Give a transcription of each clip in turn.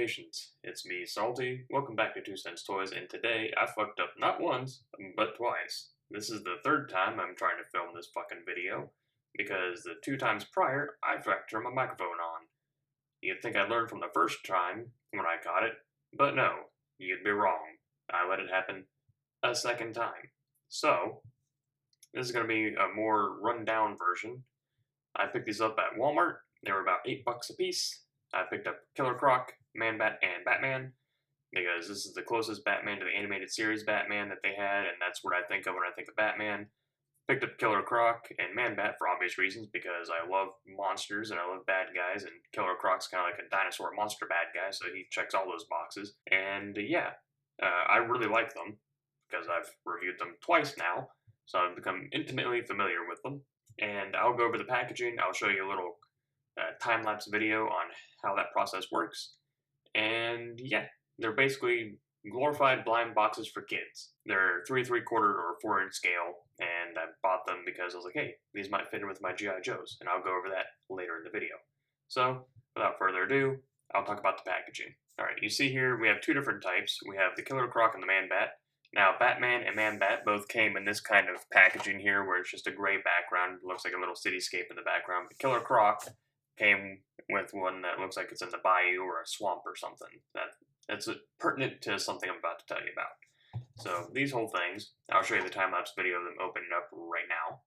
Salutations, it's me, Salty. Welcome back to 2 Cents Toys, and today I fucked up not once, but twice. This is the third time I'm trying to film this fucking video, because the 2 times prior, I forgot to turn my microphone on. You'd think I'd learn from the first time when I caught it, but no, you'd be wrong. I let it happen a second time. So, this is going to be a more run-down version. I picked these up at Walmart. They were about $8 a piece. I picked up Killer Croc, Manbat, and Batman, because this is the closest Batman to the animated series Batman that they had, and that's what I think of when I think of Batman. Picked up Killer Croc and Manbat for obvious reasons, because I love monsters and I love bad guys, and Killer Croc's kind of like a dinosaur monster bad guy, so he checks all those boxes. And I really like them, because I've reviewed them twice now, so I've become intimately familiar with them. And I'll go over the packaging, I'll show you a little time-lapse video on how that process works. And yeah, they're basically glorified blind boxes for kids. They're 3 3/4 or 4-inch scale, and I bought them because I was like, hey, these might fit in with my G.I. Joes, and I'll go over that later in the video. So, without further ado, I'll talk about the packaging. Alright, you see here we have 2 different types. We have the Killer Croc and the Manbat. Now, Batman and Manbat both came in this kind of packaging here, where it's just a gray background. It looks like a little cityscape in the background. But Killer Croc came with one that looks like it's in the bayou or a swamp or something. That's pertinent to something I'm about to tell you about. So these whole things, I'll show you the time-lapse video of them opening up right now.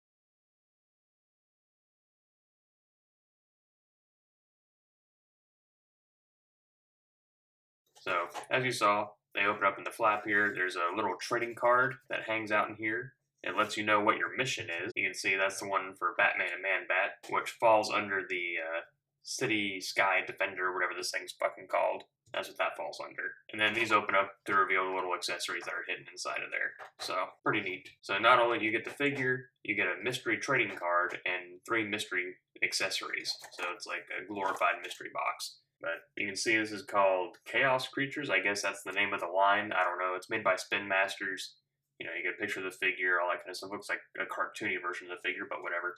So as you saw, they open up in the flap here. There's a little trading card that hangs out in here. It lets you know what your mission is. You can see that's the one for Batman and Manbat, which falls under the City Sky Defender, whatever this thing's fucking called. That's what that falls under. And then these open up to reveal the little accessories that are hidden inside of there. So, pretty neat. So not only do you get the figure, you get a mystery trading card and 3 mystery accessories. So it's like a glorified mystery box. But you can see this is called Chaos Creatures. I guess that's the name of the line. I don't know. It's made by Spin Masters. You know, you get a picture of the figure, all that kind of stuff. It looks like a cartoony version of the figure, but whatever.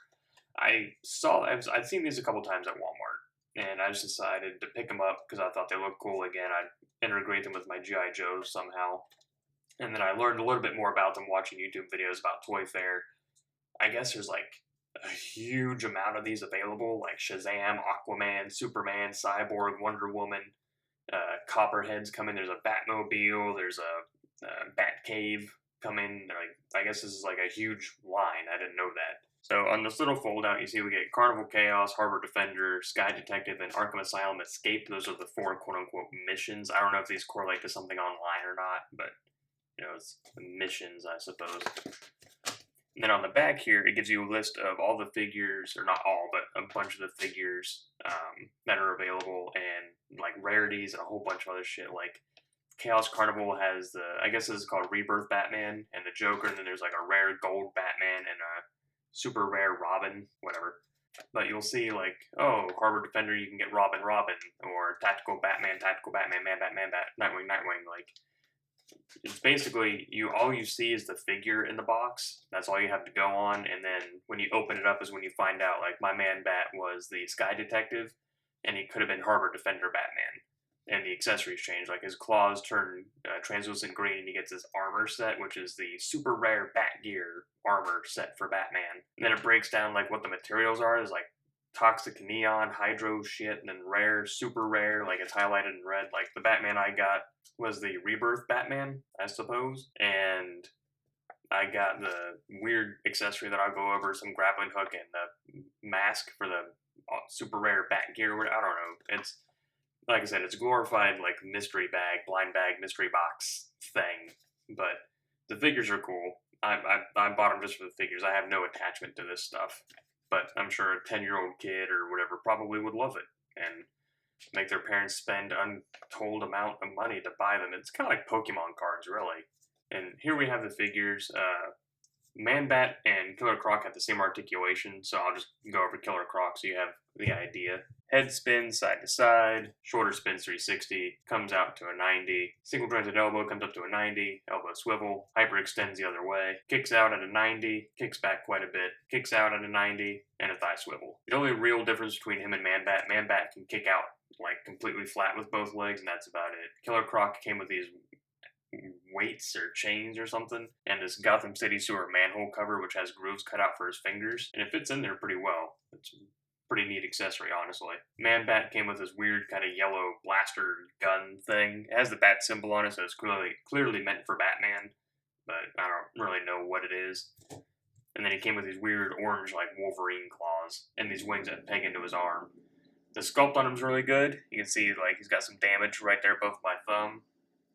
I'd seen these a couple times at Walmart, and I just decided to pick them up because I thought they looked cool. Again, I'd integrate them with my G.I. Joes somehow. And then I learned a little bit more about them watching YouTube videos about Toy Fair. I guess there's like a huge amount of these available, like Shazam, Aquaman, Superman, Cyborg, Wonder Woman, Copperhead's coming. There's a Batmobile, there's a Batcave coming. I guess this is like a huge line. I didn't know that. So on this little foldout, you see we get Carnival Chaos, Harbor Defender, Sky Detective, and Arkham Asylum Escape. Those are the 4 quote-unquote missions. I don't know if these correlate to something online or not, but, you know, it's missions, I suppose. And then on the back here, it gives you a list of all the figures, or not all, but a bunch of the figures that are available, and, like, rarities and a whole bunch of other shit, like Chaos Carnival has I guess this is called Rebirth Batman, and the Joker, and then there's like a rare gold Batman and a super rare Robin, whatever. But you'll see, like, oh, Harbor Defender, you can get Robin, or Tactical Batman, Manbat, Nightwing. Like, it's basically, all you see is the figure in the box. That's all you have to go on, and then when you open it up is when you find out, like, my Manbat was the Sky Detective, and he could have been Harbor Defender Batman. And the accessories change, like his claws turn translucent green, and he gets his armor set, which is the super rare Bat Gear armor set for Batman. And then it breaks down like what the materials are. There's like toxic neon, hydro shit, and then rare, super rare, like it's highlighted in red. Like the Batman I got was the Rebirth Batman, I suppose. And I got the weird accessory that I'll go over, some grappling hook and the mask for the super rare Bat Gear. I don't know. It's, like I said, it's glorified, like, mystery bag, blind bag, mystery box thing. But the figures are cool. I bought them just for the figures. I have no attachment to this stuff. But I'm sure a 10-year-old kid or whatever probably would love it and make their parents spend untold amount of money to buy them. It's kind of like Pokemon cards, really. And here we have the figures. Manbat and Killer Croc have the same articulation, so I'll just go over Killer Croc so you have the idea. Head spin side to side, shoulder spins 360, comes out to a 90, single jointed elbow comes up to a 90, elbow swivel, hyper extends the other way, kicks out at a 90, kicks back quite a bit, kicks out at a 90, and a thigh swivel. The only real difference between him and Manbat can kick out like completely flat with both legs, and that's about it. Killer Croc came with these weights or chains or something, and this Gotham City Sewer manhole cover, which has grooves cut out for his fingers, and it fits in there pretty well. It's a pretty neat accessory, honestly. Manbat came with this weird kind of yellow blaster gun thing. It has the bat symbol on it, so it's clearly meant for Batman, but I don't really know what it is. And then he came with these weird orange, like Wolverine claws, and these wings that peg into his arm. The sculpt on him's really good. You can see like he's got some damage right there above my thumb,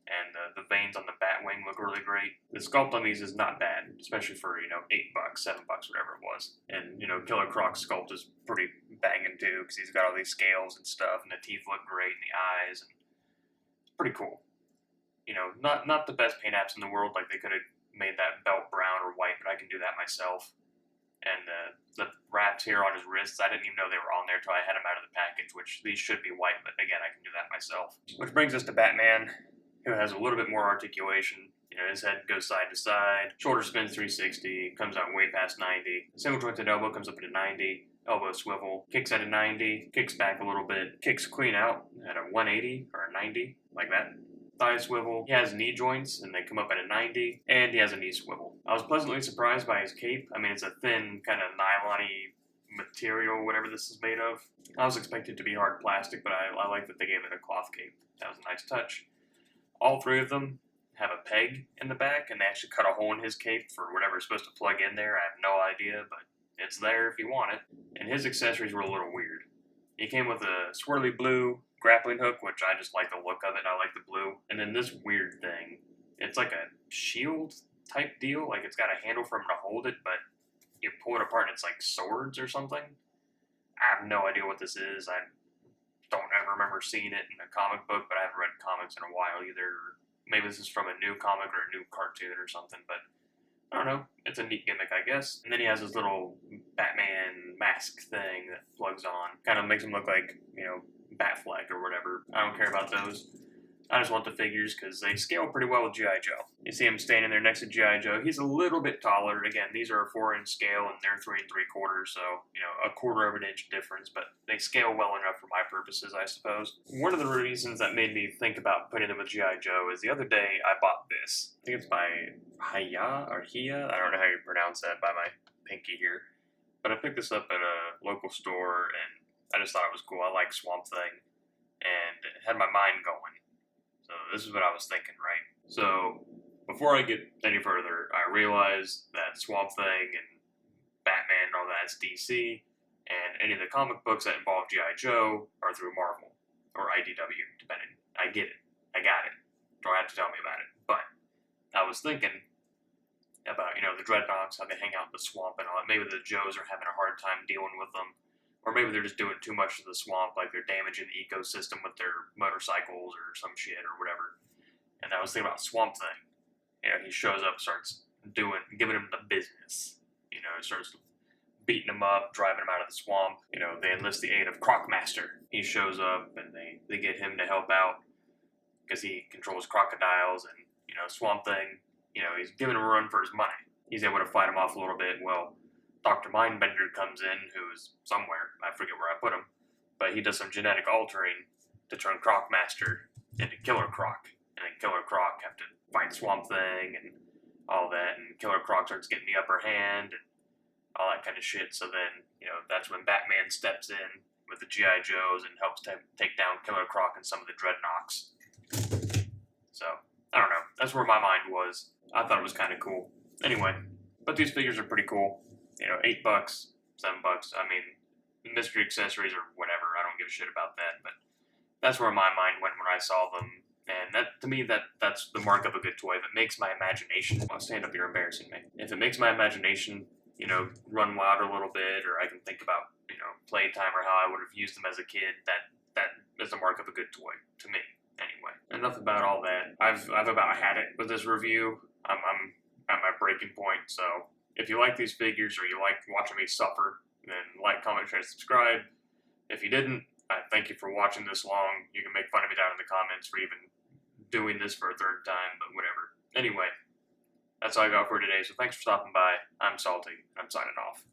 and the veins on the bat wing look really great. The sculpt on these is not bad, especially for, $8, $7, whatever it was. And, Killer Croc's sculpt is pretty banging too, because he's got all these scales and stuff, and the teeth look great, and the eyes, and it's pretty cool. Not the best paint apps in the world, like they could have made that belt brown or white, but I can do that myself. And the wraps here on his wrists, I didn't even know they were on there until I had them out of the package, which these should be white, but again, I can do that myself. Which brings us to Batman, who has a little bit more articulation. His head goes side to side, shoulder spins 360, comes out way past 90. Single jointed elbow comes up at a 90, elbow swivel, kicks at a 90, kicks back a little bit, kicks clean out at a 180 or a 90, like that. Thigh swivel. He has knee joints, and they come up at a 90, and he has a knee swivel. I was pleasantly surprised by his cape. I mean, it's a thin, kind of nylon-y material, whatever this is made of. I was expecting it to be hard plastic, but I like that they gave it a cloth cape. That was a nice touch. All three of them have a peg in the back, and they actually cut a hole in his cape for whatever is supposed to plug in there. I have no idea, but it's there if you want it. And his accessories were a little weird. He came with a swirly blue grappling hook, which I just like the look of it. I like the blue. And then this weird thing. It's like a shield type deal. Like it's got a handle for him to hold it, but you pull it apart and it's like swords or something. I have no idea what this is. I don't ever remember seeing it in a comic book, but I haven't read comics in a while either. Maybe this is from a new comic or a new cartoon or something, but I don't know. It's a neat gimmick, I guess. And then he has this little Batman mask thing that plugs on. Kind of makes him look like, Batfleck or whatever. I don't care about those. I just want the figures because they scale pretty well with G.I. Joe. You see him standing there next to G.I. Joe. He's a little bit taller. Again, these are a 4-inch scale and they're 3 3/4, so, a quarter of an inch difference, but they scale well enough for my purposes, I suppose. One of the reasons that made me think about putting them with G.I. Joe is the other day I bought this. I think it's by Hiya or Hiya. I don't know how you pronounce that by my pinky here. But I picked this up at a local store and I just thought it was cool. I like Swamp Thing and it had my mind going. So this is what I was thinking, right? So before I get any further, I realized that Swamp Thing and Batman and all that's DC, and any of the comic books that involve G.I. Joe are through Marvel or IDW, depending. I get it. I got it. Don't have to tell me about it. But I was thinking about, the Dreadnoks, how they hang out in the swamp and all that. Maybe the Joes are having a hard time dealing with them. Or maybe they're just doing too much to the swamp, like they're damaging the ecosystem with their motorcycles or some shit or whatever. And I was thinking about Swamp Thing. He shows up, starts giving him the business. He starts beating him up, driving him out of the swamp. They enlist the aid of Croc Master. He shows up and they get him to help out because he controls crocodiles and, Swamp Thing, he's giving him a run for his money. He's able to fight him off a little bit. Well, Dr. Mindbender comes in, who's somewhere, I forget where I put him, but he does some genetic altering to turn Croc Master into Killer Croc, and then Killer Croc have to fight Swamp Thing and all that, and Killer Croc starts getting the upper hand and all that kind of shit, so then, that's when Batman steps in with the G.I. Joes and helps take down Killer Croc and some of the Dreadnoks. So, I don't know, that's where my mind was. I thought it was kind of cool. Anyway, but these figures are pretty cool. $8, $7. I mean, mystery accessories or whatever. I don't give a shit about that. But that's where my mind went when I saw them. And that, to me, that's the mark of a good toy. If it makes my imagination, I'll stand up here embarrassing me. If it makes my imagination, run wild a little bit, or I can think about, playtime or how I would have used them as a kid, that is the mark of a good toy to me. Anyway, enough about all that. I've about had it with this review. I'm at my breaking point, so. If you like these figures or you like watching me suffer, then like, comment, share, subscribe. If you didn't, I thank you for watching this long. You can make fun of me down in the comments for even doing this for a third time, but whatever. Anyway, that's all I got for today, so thanks for stopping by. I'm Salty, and I'm signing off.